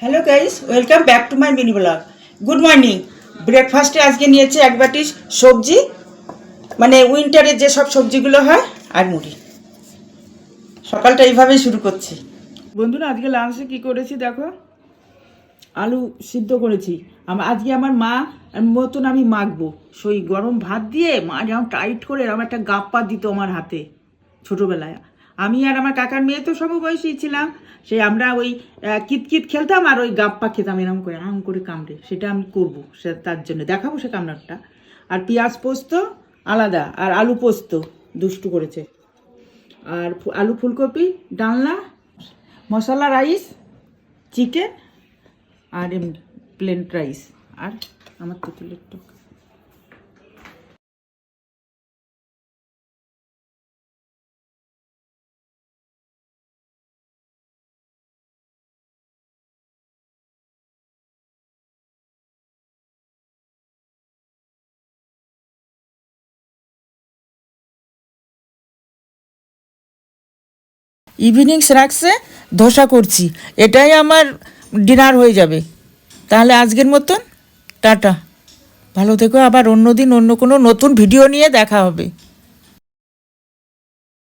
Hello guys, welcome back to my mini blog. Good morning. ব্রেকফাস্টে আজকে নিয়েছি এক বাটি সবজি, মানে উইন্টারে যে সব সবজিগুলো হয়, আর মুড়ি। সকালটা এইভাবেই শুরু করছি। বন্ধুরা, আজকে লাঞ্চে কি করেছি দেখো। আলু সিদ্ধ করেছি। আজকে আমার মা মতন আমি মাখবো। সেই গরম ভাত দিয়ে মা যেমন টাইট করে এরকম একটা গাপ্পা দিত আমার হাতে ছোটোবেলায়। আমি আর আমার কাকার মেয়ে তো সমবয়সী ছিলাম। সেই আমরা ওই কিতকিত খেলতাম আর ওই গাপ্পা খেতাম এরকম করে কামড়ে। সেটা আমি করবো, সে তার জন্য দেখাবো সে কামড়াটা। আর পেঁয়াজ পোস্ত আলাদা, আর আলু পোস্ত দুষ্টু করেছে, আর আলু ফুলকপি ডালনা, মশলা রাইস, চিকেন, আর এমনি প্লেন রাইস, আর আমার তেঁতুলের টক। ইভিনিং স্ন্যাক্সে ধোসা করছি, এটাই আমার ডিনার হয়ে যাবে। তাহলে আজকের মতন টাটা, ভালো থেকো। আবার অন্য দিন অন্য কোনো নতুন ভিডিও নিয়ে দেখা হবে।